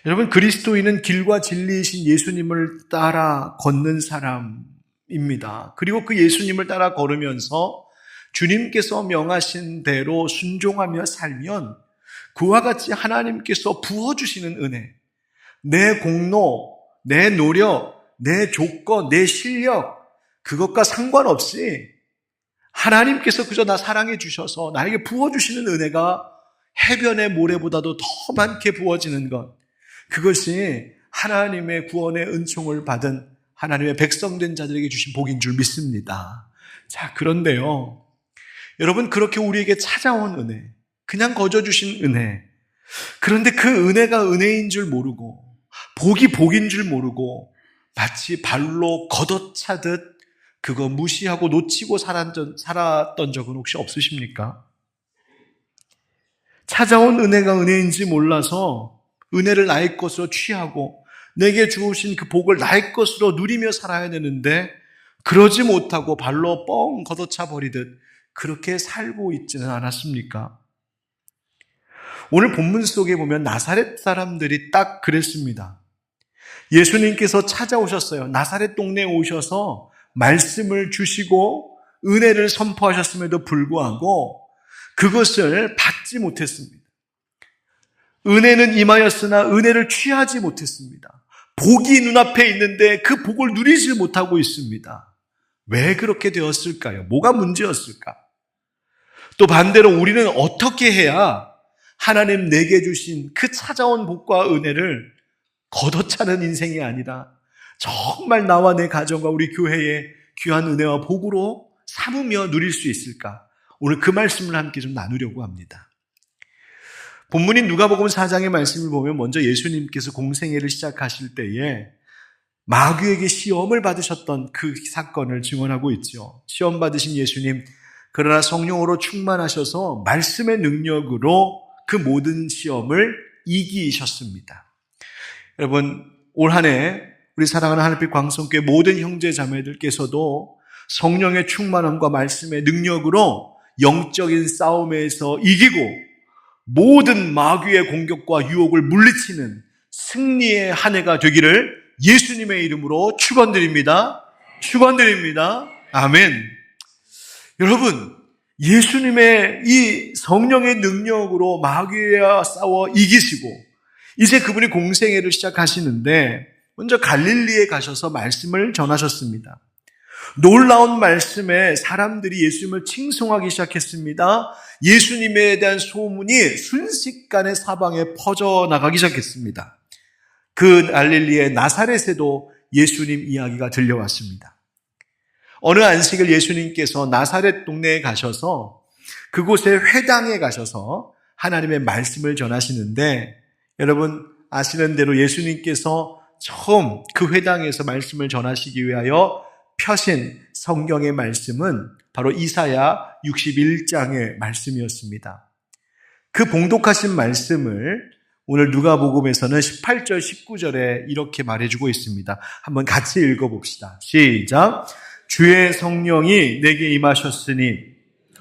여러분, 그리스도인은 길과 진리이신 예수님을 따라 걷는 사람입니다. 그리고 그 예수님을 따라 걸으면서 주님께서 명하신 대로 순종하며 살면 그와 같이 하나님께서 부어주시는 은혜, 내 공로, 내 노력, 내 조건, 내 실력, 그것과 상관없이 하나님께서 그저 나 사랑해 주셔서 나에게 부어주시는 은혜가 해변의 모래보다도 더 많게 부어지는 것, 그것이 하나님의 구원의 은총을 받은 하나님의 백성된 자들에게 주신 복인 줄 믿습니다. 자, 그런데요, 여러분, 그렇게 우리에게 찾아온 은혜, 그냥 거저주신 은혜, 그런데 그 은혜가 은혜인 줄 모르고 복이 복인 줄 모르고 마치 발로 걷어차듯 그거 무시하고 놓치고 살았던 적은 혹시 없으십니까? 찾아온 은혜가 은혜인지 몰라서 은혜를 나의 것으로 취하고 내게 주신 그 복을 나의 것으로 누리며 살아야 되는데 그러지 못하고 발로 뻥 걷어차 버리듯 그렇게 살고 있지는 않았습니까? 오늘 본문 속에 보면 나사렛 사람들이 딱 그랬습니다. 예수님께서 찾아오셨어요. 나사렛 동네에 오셔서 말씀을 주시고 은혜를 선포하셨음에도 불구하고 그것을 받지 못했습니다. 은혜는 임하였으나 은혜를 취하지 못했습니다. 복이 눈앞에 있는데 그 복을 누리지 못하고 있습니다. 왜 그렇게 되었을까요? 뭐가 문제였을까? 또 반대로 우리는 어떻게 해야 하나님 내게 주신 그 찾아온 복과 은혜를 걷어차는 인생이 아니라 정말 나와 내 가정과 우리 교회의 귀한 은혜와 복으로 삼으며 누릴 수 있을까? 오늘 그 말씀을 함께 좀 나누려고 합니다. 본문인 누가복음 4장의 말씀을 보면 먼저 예수님께서 공생애를 시작하실 때에 마귀에게 시험을 받으셨던 그 사건을 증언하고 있죠. 시험 받으신 예수님, 그러나 성령으로 충만하셔서 말씀의 능력으로 그 모든 시험을 이기셨습니다. 여러분, 올 한 해 우리 사랑하는 하늘빛 광성교회 모든 형제 자매들께서도 성령의 충만함과 말씀의 능력으로 영적인 싸움에서 이기고 모든 마귀의 공격과 유혹을 물리치는 승리의 한 해가 되기를 예수님의 이름으로 축원드립니다. 축원드립니다. 아멘. 여러분, 예수님의 이 성령의 능력으로 마귀와 싸워 이기시고 이제 그분이 공생애를 시작하시는데 먼저 갈릴리에 가셔서 말씀을 전하셨습니다. 놀라운 말씀에 사람들이 예수님을 칭송하기 시작했습니다. 예수님에 대한 소문이 순식간에 사방에 퍼져나가기 시작했습니다. 그 갈릴리의 나사렛에도 예수님 이야기가 들려왔습니다. 어느 안식일 예수님께서 나사렛 동네에 가셔서 그곳의 회당에 가셔서 하나님의 말씀을 전하시는데 여러분 아시는 대로 예수님께서 처음 그 회당에서 말씀을 전하시기 위하여 펴신 성경의 말씀은 바로 이사야 61장의 말씀이었습니다. 그 봉독하신 말씀을 오늘 누가복음에서는 18절, 19절에 이렇게 말해주고 있습니다. 한번 같이 읽어봅시다. 시작. 주의 성령이 내게 임하셨으니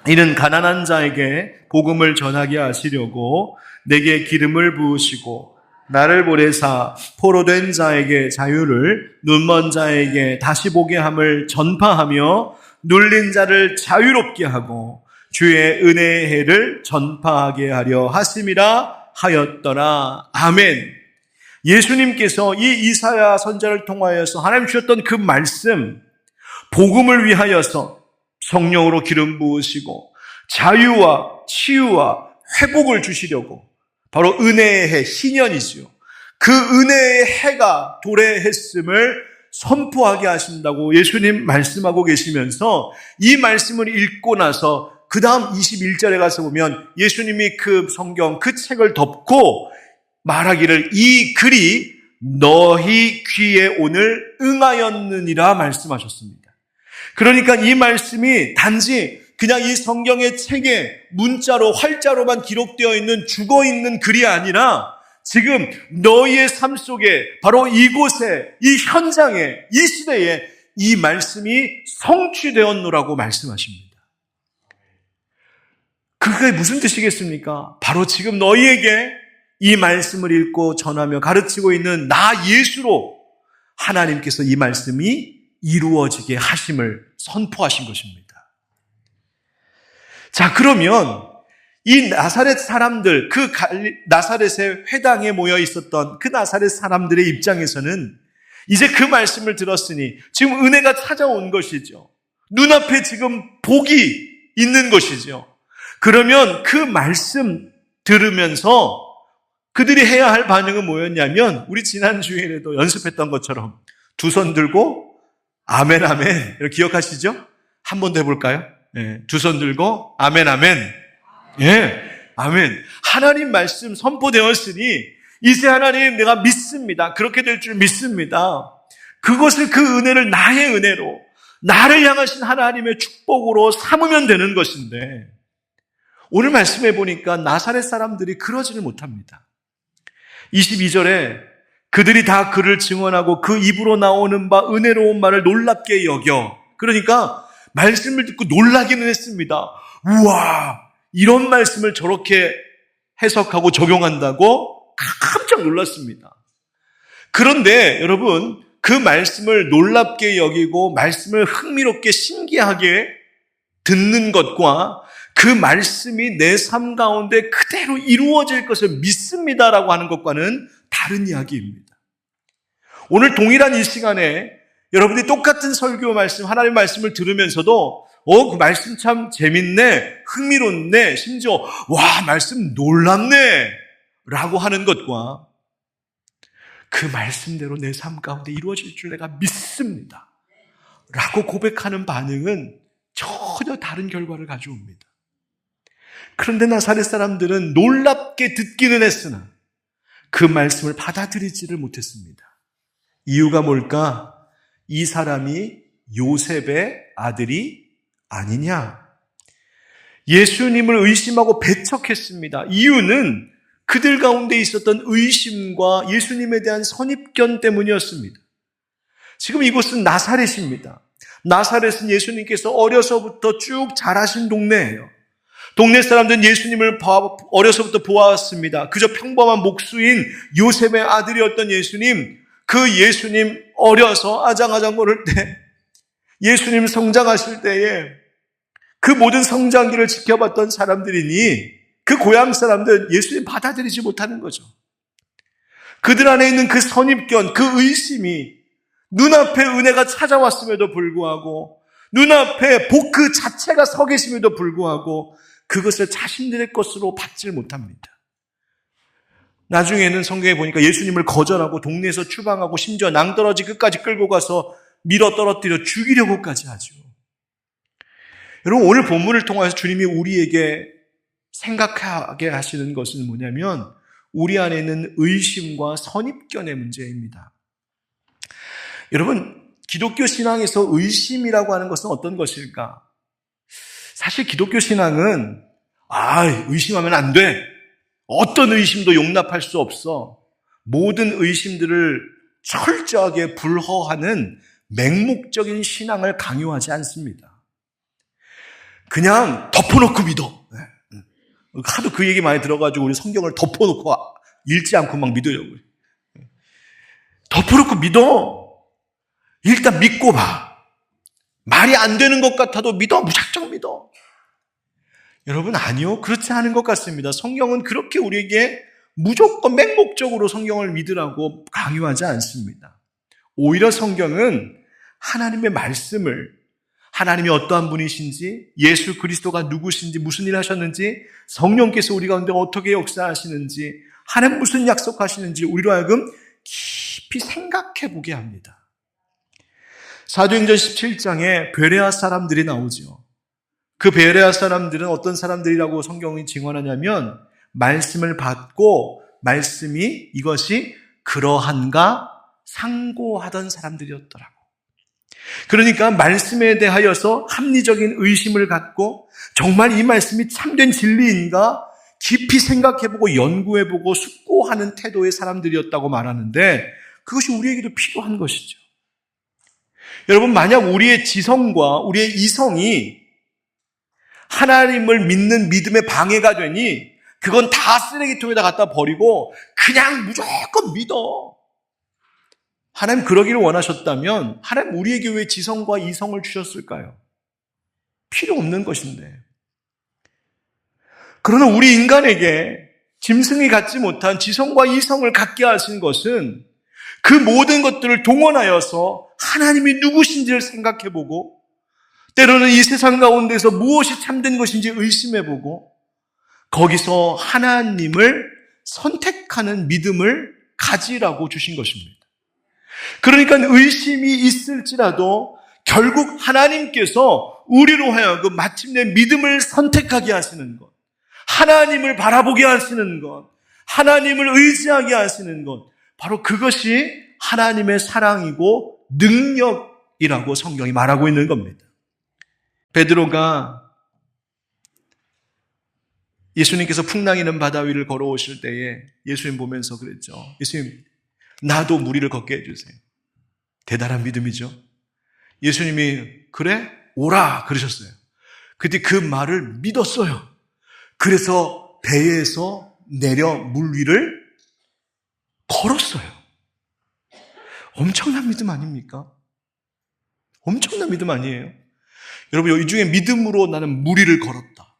이는 가난한 자에게 복음을 전하게 하시려고 내게 기름을 부으시고 나를 보내사 포로된 자에게 자유를, 눈먼 자에게 다시 보게 함을 전파하며 눌린 자를 자유롭게 하고 주의 은혜의 해를 전파하게 하려 하심이라 하였더라. 아멘. 예수님께서 이 이사야 선지자를 통하여서 하나님 주셨던 그 말씀, 복음을 위하여서 성령으로 기름 부으시고 자유와 치유와 회복을 주시려고 바로 은혜의 해, 신년이지요. 그 은혜의 해가 도래했음을 선포하게 하신다고 예수님 말씀하고 계시면서 이 말씀을 읽고 나서 그 다음 21절에 가서 보면 예수님이 그 성경, 그 책을 덮고 말하기를 이 글이 너희 귀에 오늘 응하였느니라 말씀하셨습니다. 그러니까 이 말씀이 단지 그냥 이 성경의 책에 문자로 활자로만 기록되어 있는 죽어있는 글이 아니라 지금 너희의 삶 속에 바로 이곳에 이 현장에 이 시대에 이 말씀이 성취되었노라고 말씀하십니다. 그게 무슨 뜻이겠습니까? 바로 지금 너희에게 이 말씀을 읽고 전하며 가르치고 있는 나 예수로 하나님께서 이 말씀이 이루어지게 하심을 선포하신 것입니다. 자, 그러면 이 나사렛 사람들, 나사렛의 회당에 모여 있었던 그 나사렛 사람들의 입장에서는 이제 그 말씀을 들었으니 지금 은혜가 찾아온 것이죠. 눈앞에 지금 복이 있는 것이죠. 그러면 그 말씀 들으면서 그들이 해야 할 반응은 뭐였냐면 우리 지난 주일에도 연습했던 것처럼 두 손 들고 아멘 아멘 이렇게 기억하시죠? 한 번 더 해볼까요? 네, 두 손 들고 아멘 아멘. 예, 아멘. 하나님 말씀 선포되었으니 이제 하나님 내가 믿습니다. 그렇게 될 줄 믿습니다. 그것을 그 은혜를 나의 은혜로 나를 향하신 하나님의 축복으로 삼으면 되는 것인데 오늘 말씀해 보니까 나사렛 사람들이 그러지를 못합니다. 22절에 그들이 다 그를 증언하고 그 입으로 나오는 바 은혜로운 말을 놀랍게 여겨. 그러니까 말씀을 듣고 놀라기는 했습니다. 우와, 이런 말씀을 저렇게 해석하고 적용한다고 깜짝 놀랐습니다. 그런데 여러분, 그 말씀을 놀랍게 여기고 말씀을 흥미롭게 신기하게 듣는 것과 그 말씀이 내 삶 가운데 그대로 이루어질 것을 믿습니다라고 하는 것과는 다른 이야기입니다. 오늘 동일한 이 시간에 여러분들이 똑같은 설교 말씀, 하나님의 말씀을 들으면서도 그 말씀 참 재밌네, 흥미롭네, 심지어 와, 말씀 놀랍네 라고 하는 것과 그 말씀대로 내 삶 가운데 이루어질 줄 내가 믿습니다 라고 고백하는 반응은 전혀 다른 결과를 가져옵니다. 그런데 나사렛 사람들은 놀랍게 듣기는 했으나 그 말씀을 받아들이지를 못했습니다. 이유가 뭘까? 이 사람이 요셉의 아들이 아니냐? 예수님을 의심하고 배척했습니다. 이유는 그들 가운데 있었던 의심과 예수님에 대한 선입견 때문이었습니다. 지금 이곳은 나사렛입니다. 나사렛은 예수님께서 어려서부터 쭉 자라신 동네예요. 동네 사람들은 예수님을 어려서부터 보아왔습니다. 그저 평범한 목수인 요셉의 아들이었던 예수님, 그 예수님 어려서 아장아장 거릴 때, 예수님 성장하실 때에 그 모든 성장기를 지켜봤던 사람들이니 그 고향 사람들은 예수님 받아들이지 못하는 거죠. 그들 안에 있는 그 선입견, 그 의심이 눈앞에 은혜가 찾아왔음에도 불구하고 눈앞에 복 그 자체가 서 계심에도 불구하고 그것을 자신들의 것으로 받질 못합니다. 나중에는 성경에 보니까 예수님을 거절하고 동네에서 추방하고 심지어 낭떠러지 끝까지 끌고 가서 밀어 떨어뜨려 죽이려고까지 하죠. 여러분, 오늘 본문을 통해서 주님이 우리에게 생각하게 하시는 것은 뭐냐면 우리 안에 있는 의심과 선입견의 문제입니다. 여러분, 기독교 신앙에서 의심이라고 하는 것은 어떤 것일까? 사실 기독교 신앙은 의심하면 안 돼. 어떤 의심도 용납할 수 없어. 모든 의심들을 철저하게 불허하는 맹목적인 신앙을 강요하지 않습니다. 그냥 덮어놓고 믿어. 하도 그 얘기 많이 들어가지고 우리 성경을 덮어놓고 읽지 않고 막 믿으려고. 덮어놓고 믿어. 일단 믿고 봐. 말이 안 되는 것 같아도 믿어. 무작정 믿어. 여러분, 아니요. 그렇지 않은 것 같습니다. 성경은 그렇게 우리에게 무조건 맹목적으로 성경을 믿으라고 강요하지 않습니다. 오히려 성경은 하나님의 말씀을, 하나님이 어떠한 분이신지, 예수 그리스도가 누구신지, 무슨 일 하셨는지, 성령께서 우리 가운데 어떻게 역사하시는지, 하나님 무슨 약속하시는지 우리로 하여금 깊이 생각해 보게 합니다. 사도행전 17장에 베레아 사람들이 나오죠. 그 베레아 사람들은 어떤 사람들이라고 성경이 증언하냐면 말씀을 받고 말씀이 이것이 그러한가 상고하던 사람들이었더라고. 그러니까 말씀에 대하여서 합리적인 의심을 갖고 정말 이 말씀이 참된 진리인가 깊이 생각해보고 연구해보고 숙고하는 태도의 사람들이었다고 말하는데 그것이 우리에게도 필요한 것이죠. 여러분, 만약 우리의 지성과 우리의 이성이 하나님을 믿는 믿음의 방해가 되니 그건 다 쓰레기통에다 갖다 버리고 그냥 무조건 믿어. 하나님 그러기를 원하셨다면 하나님 우리에게 왜 지성과 이성을 주셨을까요? 필요 없는 것인데. 그러나 우리 인간에게 짐승이 갖지 못한 지성과 이성을 갖게 하신 것은 그 모든 것들을 동원하여서 하나님이 누구신지를 생각해보고 때로는 이 세상 가운데서 무엇이 참된 것인지 의심해보고 거기서 하나님을 선택하는 믿음을 가지라고 주신 것입니다. 그러니까 의심이 있을지라도 결국 하나님께서 우리로 하여금 마침내 믿음을 선택하게 하시는 것, 하나님을 바라보게 하시는 것, 하나님을 의지하게 하시는 것, 바로 그것이 하나님의 사랑이고 능력이라고 성경이 말하고 있는 겁니다. 베드로가 예수님께서 풍랑이는 바다 위를 걸어오실 때에 예수님 보면서 그랬죠. 예수님, 나도 무리를 걷게 해주세요. 대단한 믿음이죠. 예수님이 그래? 오라 그러셨어요. 그때 그 말을 믿었어요. 그래서 배에서 내려 물 위를 걸었어요. 엄청난 믿음 아닙니까? 엄청난 믿음 아니에요? 여러분, 이 중에 믿음으로 나는 물 위를 걸었다.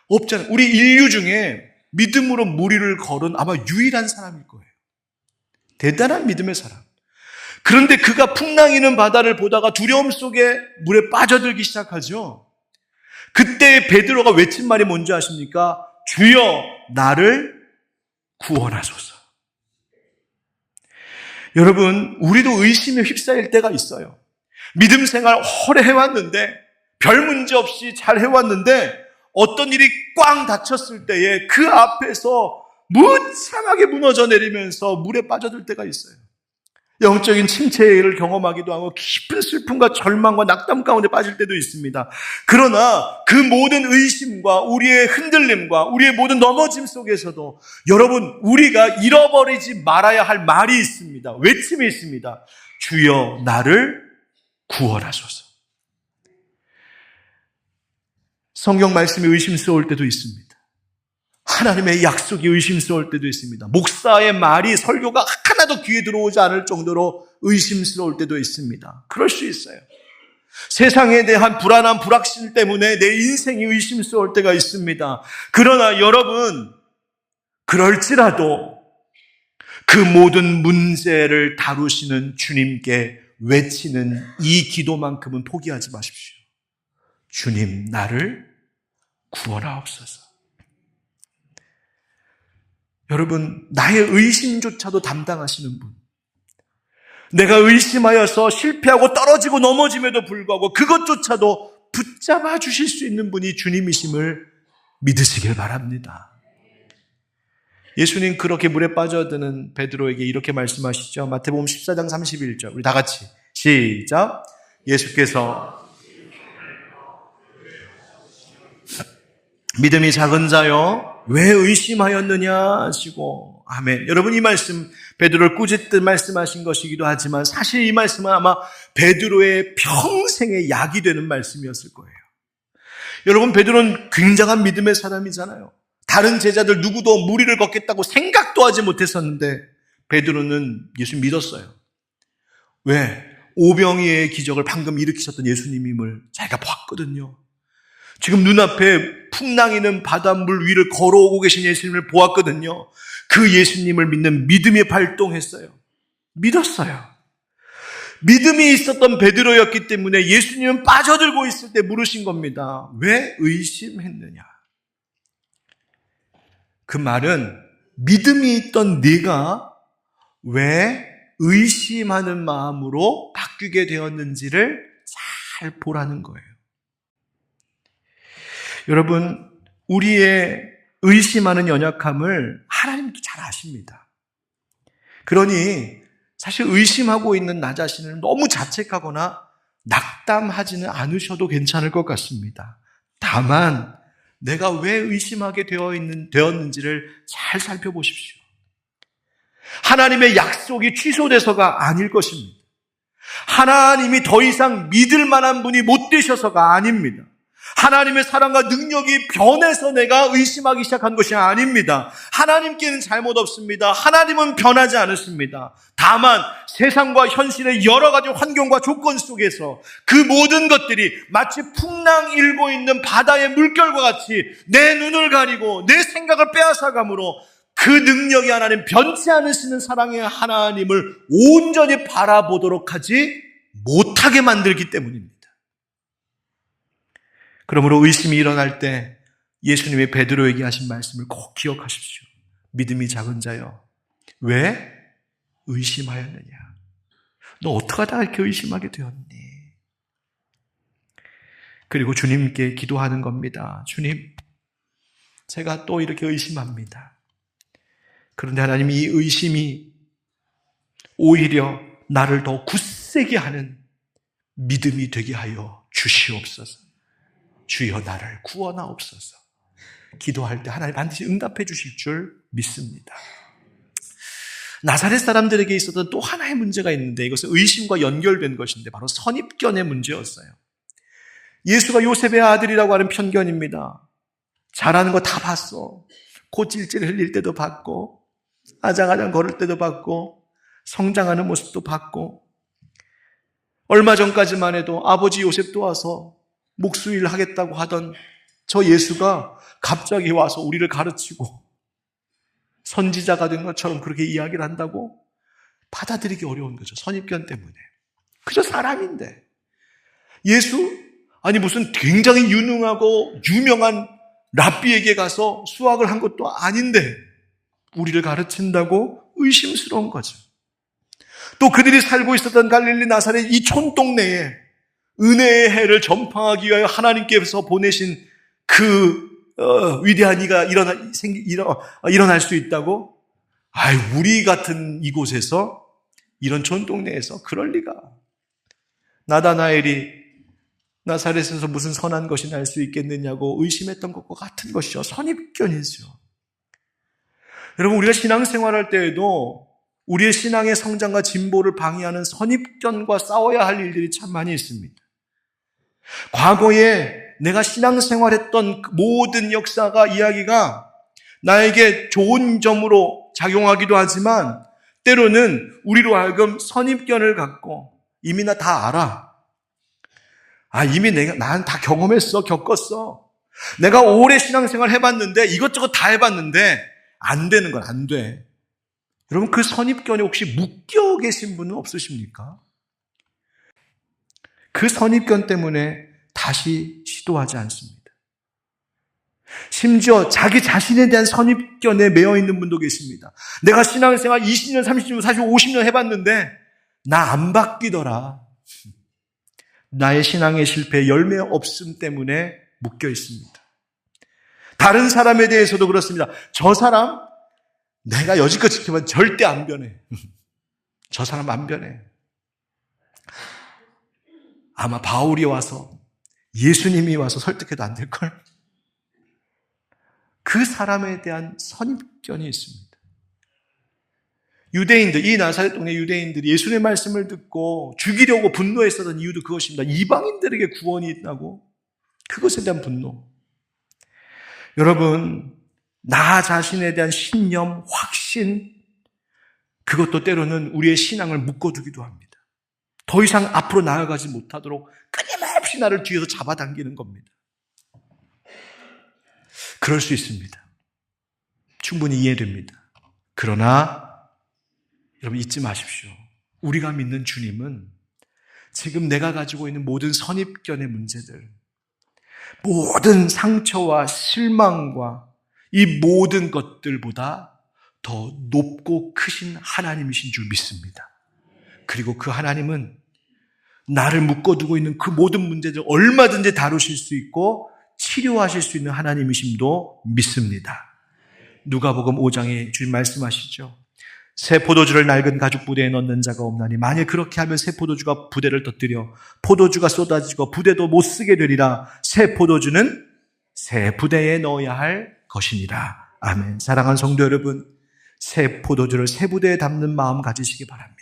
없잖아요. 우리 인류 중에 믿음으로 물 위를 걸은 아마 유일한 사람일 거예요. 대단한 믿음의 사람. 그런데 그가 풍랑이는 바다를 보다가 두려움 속에 물에 빠져들기 시작하죠. 그때 베드로가 외친 말이 뭔지 아십니까? 주여 나를 구원하소서. 여러분, 우리도 의심에 휩싸일 때가 있어요. 믿음 생활 오래 해왔는데 별 문제 없이 잘 해왔는데 어떤 일이 꽝 닥쳤을 때에 그 앞에서 무참하게 무너져 내리면서 물에 빠져들 때가 있어요. 영적인 침체를 경험하기도 하고 깊은 슬픔과 절망과 낙담 가운데 빠질 때도 있습니다. 그러나 그 모든 의심과 우리의 흔들림과 우리의 모든 넘어짐 속에서도 여러분, 우리가 잃어버리지 말아야 할 말이 있습니다. 외침이 있습니다. 주여 나를 구원하소서. 성경 말씀이 의심스러울 때도 있습니다. 하나님의 약속이 의심스러울 때도 있습니다. 목사의 말이, 설교가 하나도 귀에 들어오지 않을 정도로 의심스러울 때도 있습니다. 그럴 수 있어요. 세상에 대한 불안한 불확실 때문에 내 인생이 의심스러울 때가 있습니다. 그러나 여러분, 그럴지라도 그 모든 문제를 다루시는 주님께 외치는 이 기도만큼은 포기하지 마십시오. 주님, 나를 구원하옵소서. 여러분, 나의 의심조차도 담당하시는 분, 내가 의심하여서 실패하고 떨어지고 넘어짐에도 불구하고 그것조차도 붙잡아 주실 수 있는 분이 주님이심을 믿으시길 바랍니다. 예수님 그렇게 물에 빠져드는 베드로에게 이렇게 말씀하시죠. 마태복음 14장 31절, 우리 다 같이 시작. 예수께서 믿음이 작은 자여 왜 의심하였느냐 하시고, 아멘. 여러분, 이 말씀 베드로를 꾸짖듯 말씀하신 것이기도 하지만 사실 이 말씀은 아마 베드로의 평생의 약이 되는 말씀이었을 거예요. 여러분, 베드로는 굉장한 믿음의 사람이잖아요. 다른 제자들 누구도 무리를 걷겠다고 생각도 하지 못했었는데 베드로는 예수 믿었어요. 왜? 오병이의 기적을 방금 일으키셨던 예수님임을 자기가 봤거든요. 지금 눈앞에 풍랑이는 바닷물 위를 걸어오고 계신 예수님을 보았거든요. 그 예수님을 믿는 믿음이 발동했어요. 믿었어요. 믿음이 있었던 베드로였기 때문에 예수님은 빠져들고 있을 때 물으신 겁니다. 왜 의심했느냐? 그 말은 믿음이 있던 네가 왜 의심하는 마음으로 바뀌게 되었는지를 잘 보라는 거예요. 여러분, 우리의 의심하는 연약함을 하나님도 잘 아십니다. 그러니 사실 의심하고 있는 나 자신을 너무 자책하거나 낙담하지는 않으셔도 괜찮을 것 같습니다. 다만 내가 왜 의심하게 되었는지를 잘 살펴보십시오. 하나님의 약속이 취소돼서가 아닐 것입니다. 하나님이 더 이상 믿을 만한 분이 못 되셔서가 아닙니다. 하나님의 사랑과 능력이 변해서 내가 의심하기 시작한 것이 아닙니다. 하나님께는 잘못 없습니다. 하나님은 변하지 않으십니다. 다만 세상과 현실의 여러 가지 환경과 조건 속에서 그 모든 것들이 마치 풍랑 일고 있는 바다의 물결과 같이 내 눈을 가리고 내 생각을 빼앗아가므로 그 능력이 하나님 변치 않으시는 사랑의 하나님을 온전히 바라보도록 하지 못하게 만들기 때문입니다. 그러므로 의심이 일어날 때 예수님의 베드로에게 하신 말씀을 꼭 기억하십시오. 믿음이 작은 자여, 왜 의심하였느냐? 너 어떻게 하다 이렇게 의심하게 되었니? 그리고 주님께 기도하는 겁니다. 주님, 제가 또 이렇게 의심합니다. 그런데 하나님, 이 의심이 오히려 나를 더 굳세게 하는 믿음이 되게 하여 주시옵소서. 주여 나를 구원하옵소서. 기도할 때 하나님 반드시 응답해 주실 줄 믿습니다. 나사렛 사람들에게 있었던 또 하나의 문제가 있는데 이것은 의심과 연결된 것인데 바로 선입견의 문제였어요. 예수가 요셉의 아들이라고 하는 편견입니다. 잘하는 거 다 봤어. 코찔찔 흘릴 때도 봤고 아장아장 걸을 때도 봤고 성장하는 모습도 봤고 얼마 전까지만 해도 아버지 요셉도 와서 목수일 하겠다고 하던 저 예수가 갑자기 와서 우리를 가르치고 선지자가 된 것처럼 그렇게 이야기를 한다고 받아들이기 어려운 거죠. 선입견 때문에. 그저 사람인데. 예수? 아니 무슨 굉장히 유능하고 유명한 랍비에게 가서 수학을 한 것도 아닌데 우리를 가르친다고 의심스러운 거죠. 또 그들이 살고 있었던 갈릴리 나사렛 이 촌동네에 은혜의 해를 전파하기 위하여 하나님께서 보내신 그 위대한 이가 일어날 수 있다고? 우리 같은 이곳에서 이런 촌동네에서 그럴 리가. 나다나엘이 나사렛에서 무슨 선한 것이 날 수 있겠느냐고 의심했던 것과 같은 것이죠. 선입견이죠. 여러분, 우리가 신앙생활할 때에도 우리의 신앙의 성장과 진보를 방해하는 선입견과 싸워야 할 일들이 참 많이 있습니다. 과거에 내가 신앙생활했던 모든 역사가 이야기가 나에게 좋은 점으로 작용하기도 하지만 때로는 우리로 하여금 선입견을 갖고 이미 나 다 알아. 이미 난 다 경험했어, 겪었어. 내가 오래 신앙생활 해봤는데 이것저것 다 해봤는데 안 되는 건 안 돼. 여러분 그 선입견에 혹시 묶여 계신 분은 없으십니까? 그 선입견 때문에 다시 시도하지 않습니다. 심지어 자기 자신에 대한 선입견에 매여 있는 분도 계십니다. 내가 신앙생활 20년, 30년, 40년, 50년 해봤는데 나 안 바뀌더라. 나의 신앙의 실패, 열매 없음 때문에 묶여 있습니다. 다른 사람에 대해서도 그렇습니다. 저 사람 내가 여지껏 지켜본 절대 안 변해. 저 사람 안 변해. 아마 바울이 와서 예수님이 와서 설득해도 안 될걸? 그 사람에 대한 선입견이 있습니다. 유대인들, 이 나사렛 동네 유대인들이 예수님의 말씀을 듣고 죽이려고 분노했었던 이유도 그것입니다. 이방인들에게 구원이 있다고? 그것에 대한 분노. 여러분, 나 자신에 대한 신념, 확신, 그것도 때로는 우리의 신앙을 묶어두기도 합니다. 더 이상 앞으로 나아가지 못하도록 끊임없이 나를 뒤에서 잡아당기는 겁니다. 그럴 수 있습니다. 충분히 이해됩니다. 그러나 여러분 잊지 마십시오. 우리가 믿는 주님은 지금 내가 가지고 있는 모든 선입견의 문제들, 모든 상처와 실망과 이 모든 것들보다 더 높고 크신 하나님이신 줄 믿습니다. 그리고 그 하나님은 나를 묶어두고 있는 그 모든 문제들 얼마든지 다루실 수 있고 치료하실 수 있는 하나님이심도 믿습니다. 누가복음 5장에 주님 말씀하시죠. 새 포도주를 낡은 가죽 부대에 넣는 자가 없나니 만일 그렇게 하면 새 포도주가 부대를 터뜨려 포도주가 쏟아지고 부대도 못 쓰게 되리라. 새 포도주는 새 부대에 넣어야 할 것이니라. 아멘. 사랑하는 성도 여러분, 새 포도주를 새 부대에 담는 마음 가지시기 바랍니다.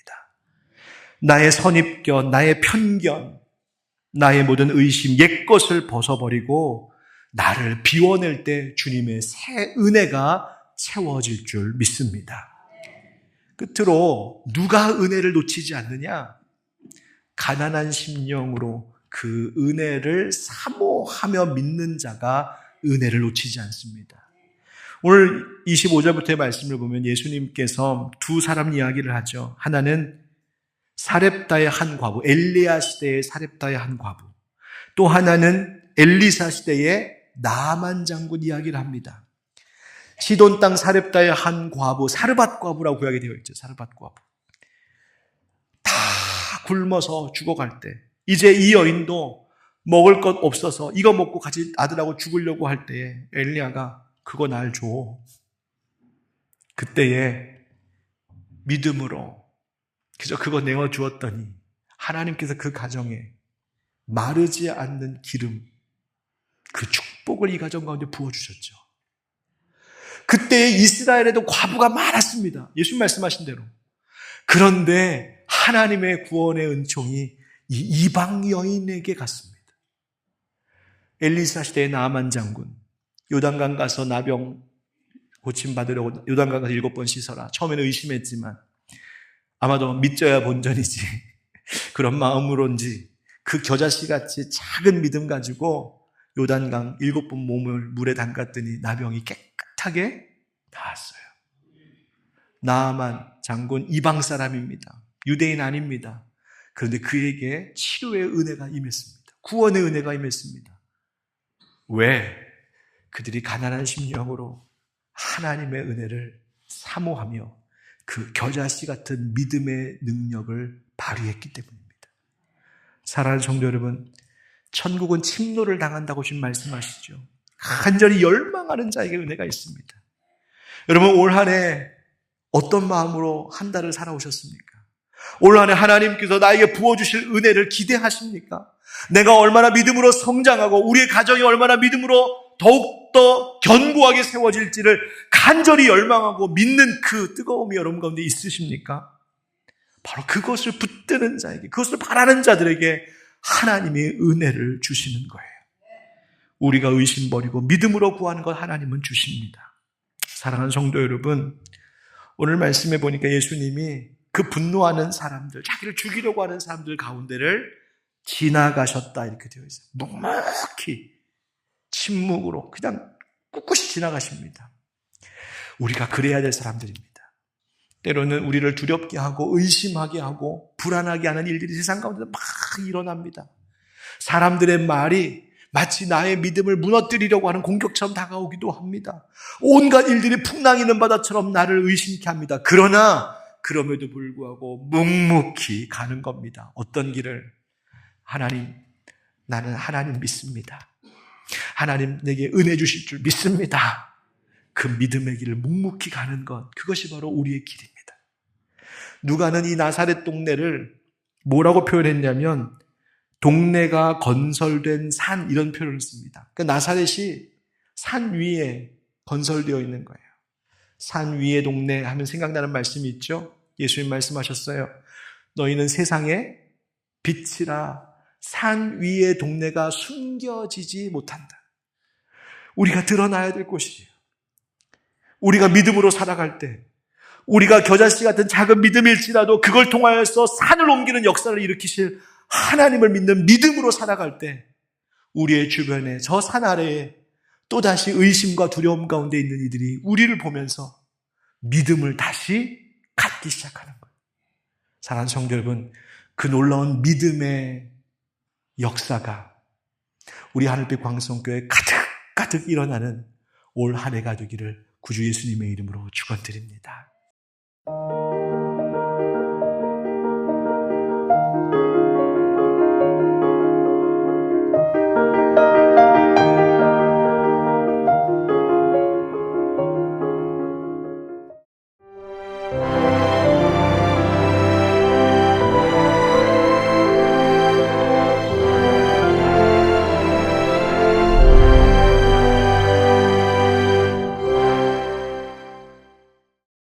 나의 선입견, 나의 편견, 나의 모든 의심, 옛것을 벗어버리고 나를 비워낼 때 주님의 새 은혜가 채워질 줄 믿습니다. 끝으로 누가 은혜를 놓치지 않느냐? 가난한 심령으로 그 은혜를 사모하며 믿는 자가 은혜를 놓치지 않습니다. 오늘 25절부터의 말씀을 보면 예수님께서 두 사람 이야기를 하죠. 하나는 사렙다의 한 과부, 엘리야 시대의 사렙다의 한 과부. 또 하나는 엘리사 시대의 나만 장군 이야기를 합니다. 시돈 땅 사렙다의 한 과부, 사르밧 과부라고 구약에 되어 있죠. 사르밧 과부. 다 굶어서 죽어갈 때, 이제 이 여인도 먹을 것 없어서 이거 먹고 같이 아들하고 죽으려고 할 때에 엘리야가 그거 날 줘. 그때에 믿음으로 그저 그거 내어주었더니 하나님께서 그 가정에 마르지 않는 기름, 그 축복을 이 가정 가운데 부어주셨죠. 그때 이스라엘에도 과부가 많았습니다. 예수님 말씀하신 대로. 그런데 하나님의 구원의 은총이 이 이방 여인에게 갔습니다. 엘리사 시대의 나만 장군, 요단강 가서 나병 고침받으려고 요단강 가서 7번 씻어라. 처음에는 의심했지만 아마도 믿져야 본전이지 그런 마음으로인지 그 겨자씨같이 작은 믿음 가지고 요단강 7번 몸을 물에 담갔더니 나병이 깨끗하게 나았어요. 나아만 장군 이방 사람입니다. 유대인 아닙니다. 그런데 그에게 치료의 은혜가 임했습니다. 구원의 은혜가 임했습니다. 왜? 그들이 가난한 심령으로 하나님의 은혜를 사모하며 그 겨자씨 같은 믿음의 능력을 발휘했기 때문입니다. 사랑하는 성도 여러분, 천국은 침노를 당한다고 지금 말씀하시죠. 간절히 열망하는 자에게 은혜가 있습니다. 여러분, 올 한 해 어떤 마음으로 한 달을 살아오셨습니까? 올 한 해 하나님께서 나에게 부어주실 은혜를 기대하십니까? 내가 얼마나 믿음으로 성장하고 우리의 가정이 얼마나 믿음으로 더욱더 견고하게 세워질지를 간절히 열망하고 믿는 그 뜨거움이 여러분 가운데 있으십니까? 바로 그것을 붙드는 자에게, 그것을 바라는 자들에게 하나님이 은혜를 주시는 거예요. 우리가 의심 버리고 믿음으로 구하는 것 하나님은 주십니다. 사랑하는 성도 여러분, 오늘 말씀해 보니까 예수님이 그 분노하는 사람들, 자기를 죽이려고 하는 사람들 가운데를 지나가셨다 이렇게 되어 있어요. 묵묵히 침묵으로 그냥 꿋꿋이 지나가십니다. 우리가 그래야 될 사람들입니다. 때로는 우리를 두렵게 하고 의심하게 하고 불안하게 하는 일들이 세상 가운데 막 일어납니다. 사람들의 말이 마치 나의 믿음을 무너뜨리려고 하는 공격처럼 다가오기도 합니다. 온갖 일들이 풍랑이는 바다처럼 나를 의심케 합니다. 그러나 그럼에도 불구하고 묵묵히 가는 겁니다. 어떤 길을? 하나님, 나는 하나님 믿습니다. 하나님 내게 은혜 주실 줄 믿습니다. 그 믿음의 길을 묵묵히 가는 것, 그것이 바로 우리의 길입니다. 누가는 이 나사렛 동네를 뭐라고 표현했냐면 동네가 건설된 산, 이런 표현을 씁니다. 그러니까 나사렛이 산 위에 건설되어 있는 거예요. 산 위의 동네 하면 생각나는 말씀이 있죠. 예수님 말씀하셨어요. 너희는 세상의 빛이라. 산 위의 동네가 숨겨지지 못한다. 우리가 드러나야 될 곳이에요. 우리가 믿음으로 살아갈 때, 우리가 겨자씨 같은 작은 믿음일지라도 그걸 통하여서 산을 옮기는 역사를 일으키실 하나님을 믿는 믿음으로 살아갈 때, 우리의 주변에 저 산 아래에 또다시 의심과 두려움 가운데 있는 이들이 우리를 보면서 믿음을 다시 갖기 시작하는 거예요. 사랑하는 성도 여러분, 그 놀라운 믿음의 역사가 우리 하늘빛 광성교회 가득 일어나는 올 한 해가 되기를 구주 예수님의 이름으로 축원드립니다.